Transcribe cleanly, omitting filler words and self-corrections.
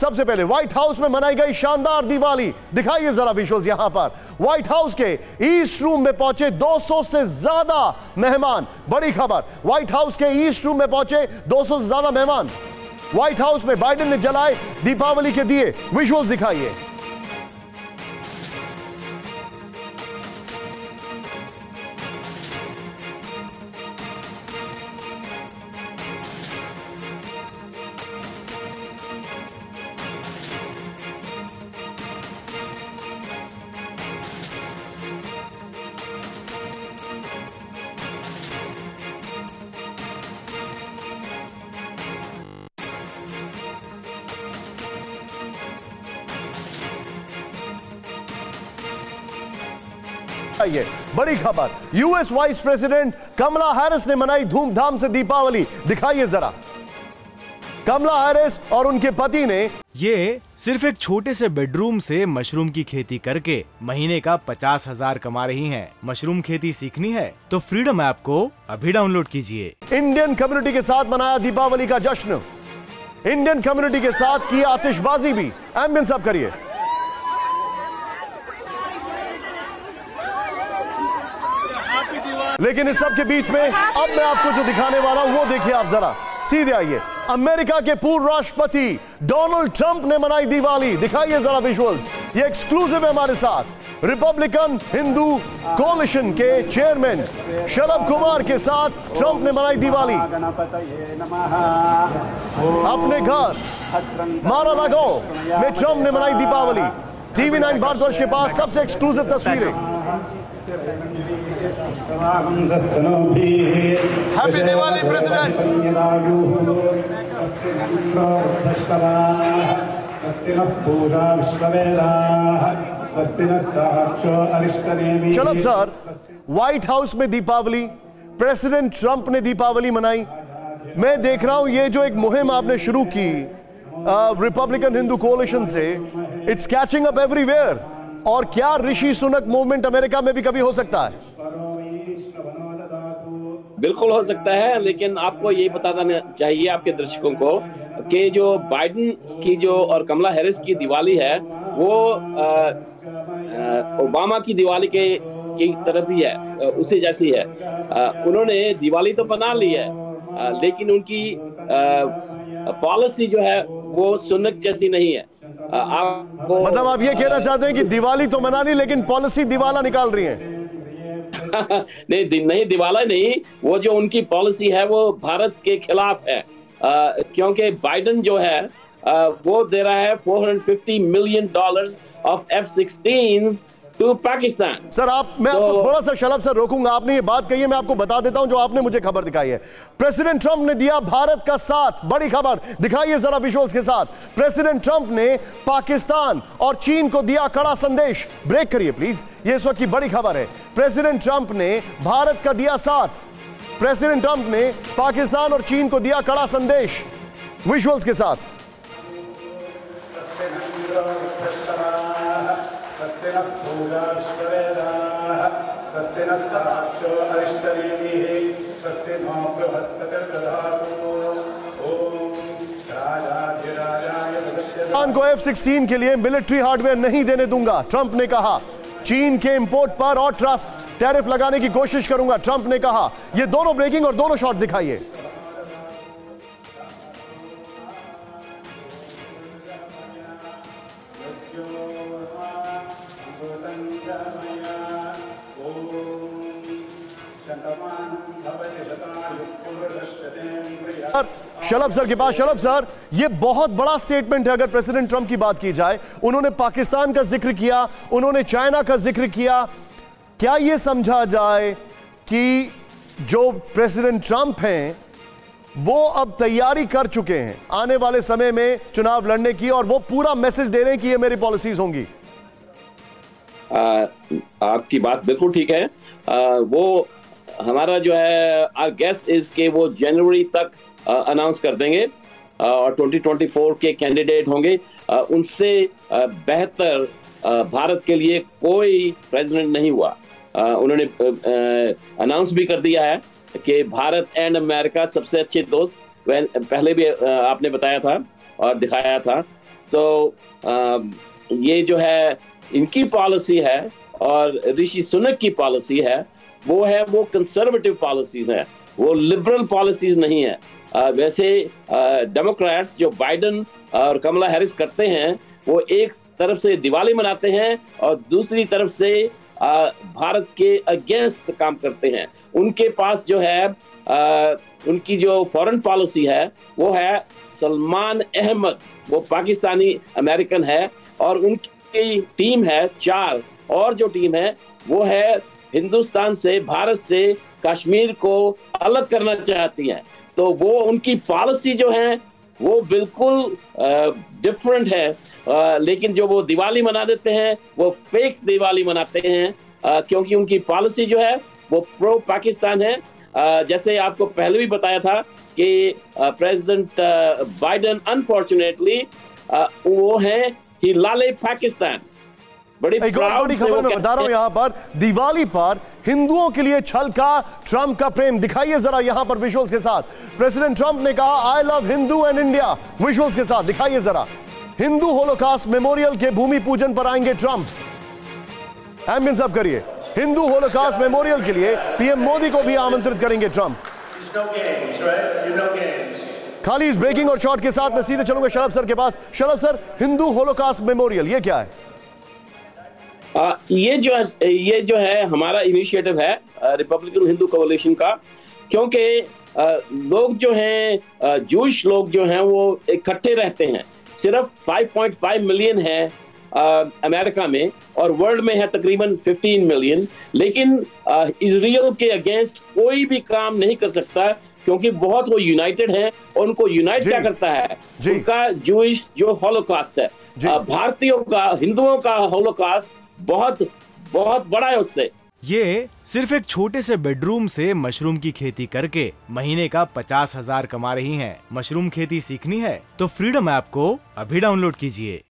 सबसे पहले white house में मनाई गई शानदार दिवाली, दिखाइए जरा विजुअल्स। यहां पर व्हाइट हाउस के ईस्ट रूम में पहुंचे 200 से ज्यादा मेहमान। बड़ी खबर, व्हाइट हाउस के ईस्ट रूम में पहुंचे 200 से ज्यादा मेहमान। व्हाइट हाउस में बाइडेन ने जलाए दीपावली के दिए, विजुअल्स दिखाइए। बड़ी खबर, US vice president Kamala Harris ने मनाई धूमधाम से दीपावली, दिखाइए जरा। कमला हैरिस और उनके पति ने ये सिर्फ एक छोटे से बेडरूम से मशरूम की खेती करके महीने का 50,000 कमा रही हैं। मशरूम खेती सीखनी है तो फ्रीडम ऐप को अभी डाउनलोड कीजिए। इंडियन कम्युनिटी के साथ मनाया दीपावली का जश्न, इंडियन कम्युनिटी के साथ की आतिशबाजी भी। एम्बियंस अप करिए। लेकिन इस सब के बीच में अब मैं आपको जो दिखाने वाला हूं वो देखिए आप जरा, सीधे आइए। अमेरिका के पूर्व राष्ट्रपति डोनाल्ड ट्रंप ने मनाई दिवाली, दिखाइए जरा विजुअल्स। ये एक्सक्लूसिव है हमारे साथ। रिपब्लिकन हिंदू कोalition के चेयरमैन शरद कुमार के साथ ट्रंप ने मनाई दिवाली। अपने घर मारा-लागो में ट्रंप ने मनाई दीपावली। टीवी 9 भारतवर्ष के पास सबसे एक्सक्लूसिव तस्वीरें। Happy Diwali president. चलो सर, व्हाइट हाउस में दीपावली, प्रेसिडेंट ट्रंप ने दीपावली मनाई। मैं देख रहा हूं ये जो एक मुहिम आपने शुरू की रिपब्लिकन हिंदू कोalition से, इट्स कैचिंग अप एवरीवेयर। और क्या ऋषि सुनक मूवमेंट अमेरिका में भी कभी हो सकता है? बिल्कुल हो सकता है, लेकिन आपको ये बताना चाहिए आपके दर्शकों को कि जो बाइडेन की जो और कमला हैरिस की दिवाली है वो ओबामा की दिवाली की तरफ ही है, उसी जैसी है। उन्होंने दिवाली तो बना ली है, लेकिन उनकी पॉलिसी जो है वो सुन्नत जैसी नहीं है। आपको मतलब आप ये कहना चाहते हैं कि दिवाली तो मना ली लेकिन पॉलिसी दिवाला निकाल रही है? नहीं, दिवाला नहीं, वो जो उनकी पॉलिसी है वो भारत के खिलाफ है। क्योंकि बाइडेन जो है वो दे रहा है $450 million of F-16 to Pakistan. Sir मैं आपको थोड़ा सा शलभ सर रोकूंगा, आपने ये बात कही है, मैं आपको बता देता हूं जो आपने मुझे खबर दिखाई है। प्रेसिडेंट ट्रंप ने दिया भारत का साथ, बड़ी खबर, दिखाइए जरा विजुअल्स के साथ। प्रेसिडेंट ट्रंप ने पाकिस्तान और चीन को दिया कड़ा संदेश। ब्रेक करिए प्लीज, ये इस वक्त की बड़ी खबर है। प्रेसिडेंट ट्रंप ने भारत का दिया साथ, प्रेसिडेंट ट्रंप ने पाकिस्तान और चीन को दिया कड़ा संदेश, विजुअल्स के साथ। पाकिस्तान को F-16 के लिए मिलिट्री हार्डवेयर नहीं देने दूंगा, ट्रंप ने कहा। चीन के इंपोर्ट पर और टैरिफ लगाने की कोशिश करूंगा, ट्रंप ने कहा। ये दोनों ब्रेकिंग और दोनों शॉट दिखाइए। शलभ सर के पास। शलभ सर, ये बहुत बड़ा स्टेटमेंट है अगर प्रेसिडेंट ट्रंप की बात की जाए। उन्होंने पाकिस्तान का जिक्र किया, उन्होंने चाइना का जिक्र किया। क्या यह समझा जाए कि जो प्रेसिडेंट ट्रंप हैं वो अब तैयारी कर चुके हैं आने वाले समय में चुनाव लड़ने की, और वो पूरा मैसेज दे रहे हैं कि ये मेरी पॉलिसीज होंगी? आपकी बात बिल्कुल ठीक है। वो हमारा जो है आवर गेस इज के वो जनवरी तक अनाउंस कर देंगे और 2024 के कैंडिडेट होंगे। उनसे बेहतर भारत के लिए कोई प्रेसिडेंट नहीं हुआ। उन्होंने अनाउंस भी कर दिया है कि भारत एंड अमेरिका सबसे अच्छे दोस्त, पहले भी आपने बताया था और दिखाया था। तो ये जो है इनकी पॉलिसी है और ऋषि सुनक की पॉलिसी है, वो कंजर्वेटिव पॉलिसीज है, वो लिबरल पॉलिसीज नहीं है। वैसे डेमोक्रेट्स जो बाइडेन और कमला हैरिस करते हैं, वो एक तरफ से दिवाली मनाते हैं और दूसरी तरफ से भारत के अगेंस्ट काम करते हैं। उनके पास जो है उनकी जो फॉरेन पॉलिसी है वो है सलमान अहमद, वो पाकिस्तानी अमेरिकन है, और उनकी टीम है 4, और जो टीम है वो है हिंदुस्तान से, भारत से कश्मीर को अलग करना चाहती है। तो वो उनकी पॉलिसी जो है वो बिल्कुल डिफरेंट है। लेकिन जो वो दिवाली मना देते हैं वो फेक दिवाली मनाते हैं, क्योंकि उनकी पॉलिसी जो है वो प्रो पाकिस्तान है। जैसे आपको पहले भी बताया था कि प्रेसिडेंट बाइडेन अनफॉर्चुनेटली वो है हिलाले पाकिस्तान। एक और बड़ी खबर मैं बता रहा हूं, यहां पर दिवाली पर हिंदुओं के लिए छल का ट्रंप का प्रेम। दिखाइए जरा यहां पर विजुअल्स के साथ। प्रेसिडेंट ट्रंप ने कहा I love Hindu and India, visuals के साथ दिखाइए जरा। हिंदू होलोकास्ट मेमोरियल के भूमि पूजन पर आएंगे ट्रंप। एम्बियंस अप करिए। हिंदू होलोकास्ट मेमोरियल के लिए पीएम मोदी को भी आमंत्रित करेंगे ट्रंप। खाली इस ब्रेकिंग और शॉट के साथ मैं सीधे चलूंगा शलभ सर के पास। शलभ सर, हिंदू होलोकास्ट मेमोरियल ये क्या है? ये जो है हमारा इनिशिएटिव है रिपब्लिकन हिंदू कोalition का, क्योंकि लोग जो हैं जूश लोग जो हैं वो इकट्ठे रहते हैं। सिर्फ 5.5 मिलियन है अमेरिका में, और वर्ल्ड में है तकरीबन 15 मिलियन। लेकिन इजराइल के अगेंस्ट कोई भी काम नहीं कर सकता, क्योंकि बहुत वो यूनाइटेड हैं, और उनको यूनाइट क्या करता है उनका जूश जो होलोकास्ट है। भारतीयों का, हिंदुओं का होलोकास्ट बहुत बहुत बड़ा है उससे। ये सिर्फ एक छोटे से बेडरूम से मशरूम की खेती करके महीने का 50,000 कमा रही हैं। मशरूम खेती सीखनी है तो फ्रीडम ऐप को अभी डाउनलोड कीजिए।